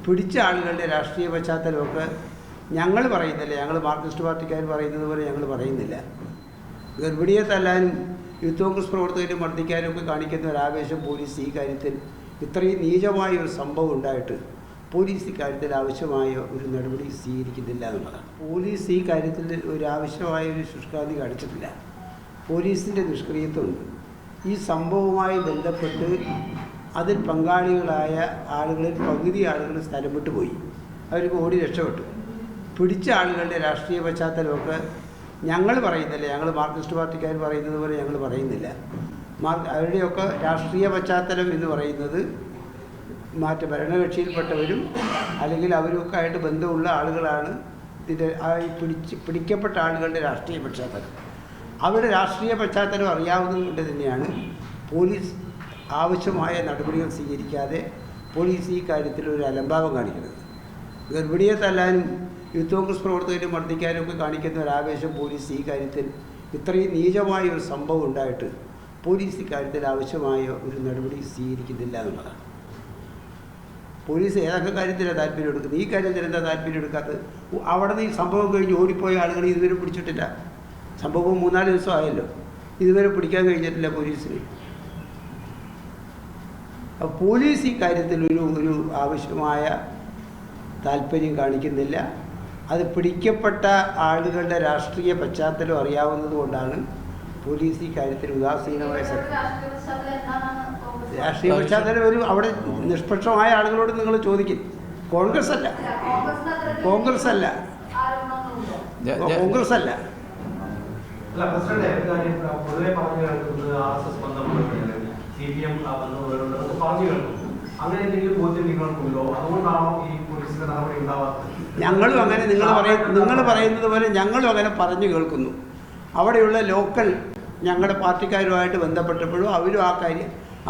പിടിച്ച ആളുകളുടെ രാഷ്ട്രീയ പശ്ചാത്തലമൊക്കെ ഞങ്ങൾ പറയുന്നില്ല. ഞങ്ങൾ മാർക്സിസ്റ്റ് പാർട്ടിക്കാർ പറയുന്നത് പോലെ ഞങ്ങൾ പറയുന്നില്ല. ഗർഭിണിയെ തല്ലാനും യൂത്ത് കോൺഗ്രസ് പ്രവർത്തകരെ മർദ്ദിക്കാനും ഒക്കെ കാണിക്കുന്ന ഒരു ആവേശം പോലീസ് ഈ കാര്യത്തിൽ ഇത്രയും നീചമായ ഒരു സംഭവം ഉണ്ടായിട്ട് പോലീസ് ഇക്കാര്യത്തിൽ ആവശ്യമായ ഒരു നടപടി സ്വീകരിക്കുന്നില്ല എന്നുള്ളതാണ്. പോലീസ് ഈ കാര്യത്തിൽ ഒരു ആവശ്യമായ ഒരു ശുഷ്കാന്തി കാണിച്ചിട്ടില്ല. പോലീസിൻ്റെ നിഷ്ക്രിയത്വമുണ്ട്. ഈ സംഭവവുമായി ബന്ധപ്പെട്ട് അതിൽ പങ്കാളികളായ ആളുകളിൽ പകുതി ആളുകൾ സ്ഥലം വിട്ടു പോയി. അവർക്ക് ഓടി രക്ഷപ്പെട്ടു. പിടിച്ച ആളുകളുടെ രാഷ്ട്രീയ പശ്ചാത്തലമൊക്കെ ഞങ്ങൾ പറയുന്നില്ല. ഞങ്ങൾ മാർക്സിസ്റ്റ് പാർട്ടിക്കാർ പറയുന്നത് പോലെ ഞങ്ങൾ പറയുന്നില്ല. അവരുടെയൊക്കെ രാഷ്ട്രീയ പശ്ചാത്തലം എന്ന് പറയുന്നത് ഭരണകക്ഷിയിൽപ്പെട്ടവരും അല്ലെങ്കിൽ അവരൊക്കെ ആയിട്ട് ബന്ധമുള്ള ആളുകളാണ്. ഇതിൻ്റെ പിടിക്കപ്പെട്ട ആളുകളുടെ രാഷ്ട്രീയ പശ്ചാത്തലം, അവരുടെ രാഷ്ട്രീയ പശ്ചാത്തലം അറിയാവുന്നതുകൊണ്ട് തന്നെയാണ് പോലീസ് ആവശ്യമായ നടപടികൾ സ്വീകരിക്കാതെ പോലീസ് ഈ കാര്യത്തിൽ ഒരു അലംഭാവം കാണിക്കുന്നത്. ഗർഭിണിയെ തല്ലാനും യൂത്ത് കോൺഗ്രസ് പ്രവർത്തകരെ മർദ്ദിക്കാനും ഒക്കെ കാണിക്കുന്ന ഒരു ആവേശം പോലീസ് ഈ കാര്യത്തിൽ ഇത്രയും നീചമായ ഒരു സംഭവം ഉണ്ടായിട്ട് പോലീസ് ഇക്കാര്യത്തിൽ ആവശ്യമായ ഒരു നടപടി സ്വീകരിക്കുന്നില്ല എന്നുള്ളതാണ്. പോലീസ് ഏതൊക്കെ കാര്യത്തിലാണ് താല്പര്യം എടുക്കുന്നത്? ഈ കാര്യത്തിൽ എന്താ താല്പര്യം എടുക്കാത്തത്? അവിടെ നിന്ന് ഈ സംഭവം കഴിഞ്ഞ് ഓടിപ്പോയ ആളുകളെ ഇതുവരെ പിടിച്ചിട്ടില്ല. സംഭവം 3-4 ദിവസം ആയല്ലോ, ഇതുവരെ പിടിക്കാൻ കഴിഞ്ഞിട്ടില്ല പോലീസിന്. അപ്പോൾ പോലീസ് ഈ കാര്യത്തിൽ ഒരു ആവശ്യമായ താല്പര്യം കാണിക്കുന്നില്ല. അത് പിടിക്കപ്പെട്ട ആളുകളുടെ രാഷ്ട്രീയ പശ്ചാത്തലം അറിയാവുന്നത് കൊണ്ടാണ് പോലീസ് ഈ കാര്യത്തിൽ ഉദാസീനമായ രാഷ്ട്രീയ പശ്ചാത്തലം അവിടെ നിഷ്പക്ഷമായ ആളുകളോട് നിങ്ങൾ ചോദിക്കും. കോൺഗ്രസ് അല്ല. ഞങ്ങളും അങ്ങനെ നിങ്ങൾ പറയുന്നത് പോലെ ഞങ്ങളും അങ്ങനെ പറഞ്ഞു കേൾക്കുന്നു. അവിടെയുള്ള ലോക്കൽ ഞങ്ങളുടെ പാർട്ടിക്കാരുമായിട്ട് ബന്ധപ്പെട്ടപ്പോഴും അവരും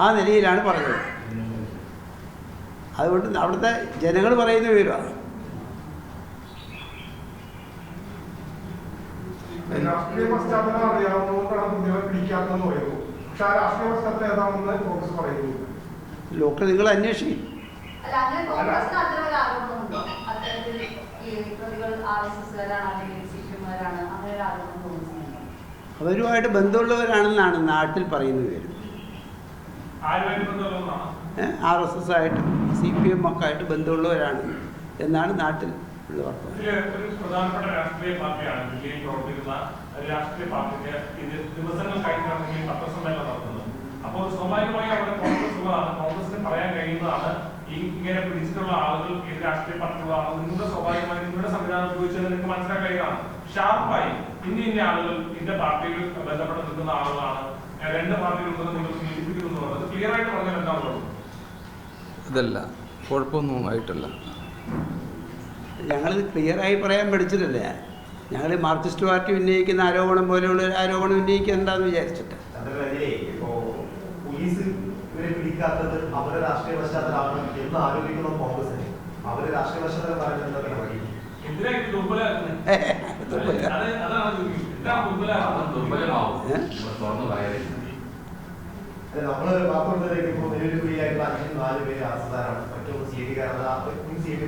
ആ നിലയിലാണ് പറഞ്ഞത്. അതുകൊണ്ട് അവിടുത്തെ ജനങ്ങൾ പറയുന്ന വിവരമാണ്. രാഷ്ട്രീയ പശ്ചാത്തലം അറിയാവുന്നതുകൊണ്ടാണ് കുട്ടികളെ പിടിക്കാത്തതെന്ന് പറയുന്നു. പക്ഷെ ആ രാഷ്ട്രീയ പശ്ചാത്തലം ഏതാണെന്ന് കോൺഗ്രസ് പറയുന്നു. ലോക്കൽ നിങ്ങൾ അന്വേഷിക്കും. അവരുമായിട്ട് ബന്ധമുള്ളവരാണെന്നാണ് നാട്ടിൽ പറയുന്ന പേര്. RSS ആയിട്ട് CPM ഒക്കെ ആയിട്ട് ബന്ധമുള്ളവരാണ് എന്നാണ് നാട്ടിൽ ഉള്ള വർത്തമാനം. പ്രധാനപ്പെട്ട രാഷ്ട്രീയ പാർട്ടിയാണ് രാഷ്ട്രീയ പാർട്ടിക്ക് ഇത് ദിവസങ്ങൾ കഴിഞ്ഞാണെങ്കിൽ പത്രസമ്മേളനം നടത്തുന്നത്. അപ്പോൾ സ്വാഭാവികമായി അവിടെ കോൺഗ്രസിന് പറയാൻ കഴിയുന്നതാണ് ഇങ്ങനെ പിടിച്ചിട്ടുള്ള ആളുകൾ ഏത് രാഷ്ട്രീയ പാർട്ടികളാണ്. നിങ്ങളുടെ സ്വാഭാവികമായി നിങ്ങളുടെ സംവിധാനം ഉപയോഗിച്ചത് നിങ്ങൾക്ക് മനസ്സിലാക്കാൻ കഴിയുന്നതാണ്. ഷാർപ്പായി ഇന്ന ആളുകൾ ഇന്ന പാർട്ടിയിൽ ബന്ധപ്പെട്ട് നിൽക്കുന്ന ആളുകളാണ്, 2 പാർട്ടികളുണ്ടെന്ന് നിങ്ങൾ സൂചിപ്പിക്കുന്നു എന്നുള്ളത് ക്ലിയർ ആയിട്ട് പറഞ്ഞാൽ എന്താണുള്ളത്? ഇതല്ല, കുഴപ്പമൊന്നും ആയിട്ടല്ല. ഞങ്ങളിത് ക്ലിയറായി പറയാൻ പഠിച്ചിട്ടില്ല. ഞങ്ങൾ മാർക്സിസ്റ്റ് പാർട്ടി ഉന്നയിക്കുന്ന ആരോപണം പോലെയുള്ള ഒരു ആരോപണം ഉന്നയിക്കുക എന്താന്ന് വിചാരിച്ചിട്ട്. പോലീസ് ഇവരെ പിടിക്കാത്തത് അവരുടെ രാഷ്ട്രീയ പശ്ചാത്തലമാണ് എന്ന് ആരോപിക്കുന്ന കോൺഗ്രസിന് അവരുടെ രാഷ്ട്രീയ പശ്ചാത്തലം പറയുന്നത് നമ്മള് മാത്രത്തിലേക്ക് ഇപ്പോൾ നിലവിൽ ഫ്രീ ആയിട്ടുള്ള 5-4 പേര് ആസ്ഥാനാണ്, മറ്റൊന്ന് CID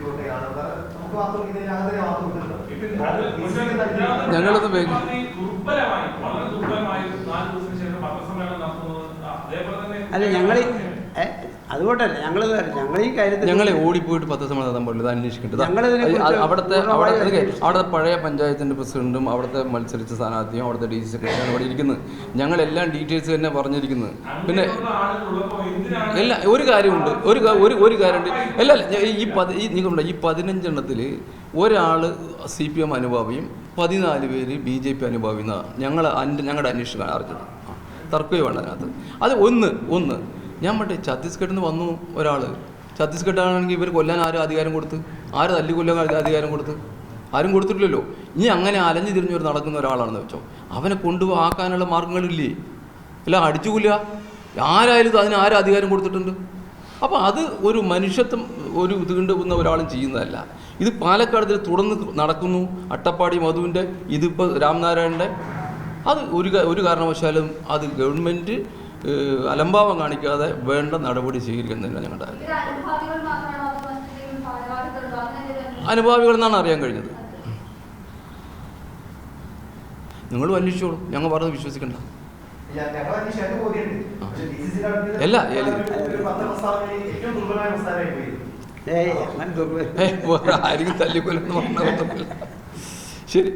കോട്ടയാണ്. നമുക്ക് മാത്രം ഇതിന് അങ്ങനെ മാത്രം അല്ല ഞങ്ങൾ അതുകൊണ്ടല്ല ഞങ്ങൾ ഈ കാര്യത്തിൽ ഞങ്ങളെ ഓടിപ്പോയിട്ട് പത്രസമ്മേളനം നടത്താൻ പാടില്ല, അന്വേഷിക്കേണ്ടത്. അവിടുത്തെ പഴയ പഞ്ചായത്തിൻ്റെ പ്രസിഡന്റും അവിടുത്തെ മത്സരിച്ച സ്ഥാനാർത്ഥിയും അവിടുത്തെ DC സെക്രട്ടറിയാണ് അവിടെ ഇരിക്കുന്നത്. ഞങ്ങളെല്ലാം ഡീറ്റെയിൽസ് തന്നെ പറഞ്ഞിരിക്കുന്നത്. പിന്നെ എല്ലാ ഒരു കാര്യമുണ്ട്, ഒരു കാര്യമുണ്ട്. അല്ല ഈ 15 എണ്ണത്തിൽ ഒരാൾ CPM അനുഭാവിയും 14 പേര് BJP അനുഭാവിയും എന്നാണ് ഞങ്ങളുടെ അന്വേഷണം അറിഞ്ഞത്. തർക്കമേ വേണ്ട അതിനകത്ത്. അത് ഒന്ന് ഞാൻ ഛത്തീസ്ഗഡിൽ നിന്ന് വന്നു ഒരാൾ. ഛത്തീസ്ഗഡാണെങ്കിൽ ഇവർ കൊല്ലാൻ ആരും അധികാരം കൊടുത്ത്? ആര് തല്ലിക്കൊല്ലാൻ അധികാരം കൊടുത്ത്? ആരും കൊടുത്തിട്ടില്ലല്ലോ. ഇനി അങ്ങനെ അലഞ്ഞു തിരിഞ്ഞവർ നടക്കുന്ന ഒരാളാണെന്ന് വെച്ചോ, അവനെ കൊണ്ടുപോകാനുള്ള മാർഗങ്ങളില്ലേ? അല്ല അടിച്ചു കൊല്ലുക, ആരായാലും അതിന് ആരും അധികാരം കൊടുത്തിട്ടുണ്ട്? അപ്പോൾ അത് ഒരു മനുഷ്യത്വം ഒരു ഇതുകൊണ്ടുന്ന ഒരാളും ചെയ്യുന്നതല്ല. ഇത് പാലക്കാട് തുടർന്ന് നടക്കുന്നു. അട്ടപ്പാടി മധുവിൻ്റെ, ഇതിപ്പോൾ രാംനാരായണൻ്റെ. അത് ഒരു കാരണവശാലും അത് ഗവൺമെൻറ് അലംഭാവം കാണിക്കാതെ വേണ്ട നടപടി സ്വീകരിക്കുന്നതല്ല ഞങ്ങളുടെ. അനുഭാവികളെന്നാണ് അറിയാൻ കഴിഞ്ഞത്. നിങ്ങളും അന്വേഷിച്ചോളൂ, ഞങ്ങൾ പറഞ്ഞത് വിശ്വസിക്കണ്ട. അല്ല അങ്ങനെ ദുർബലം ആരെങ്കിലും തല്ലിക്കൊല്ലെന്ന് പറഞ്ഞ ശരി.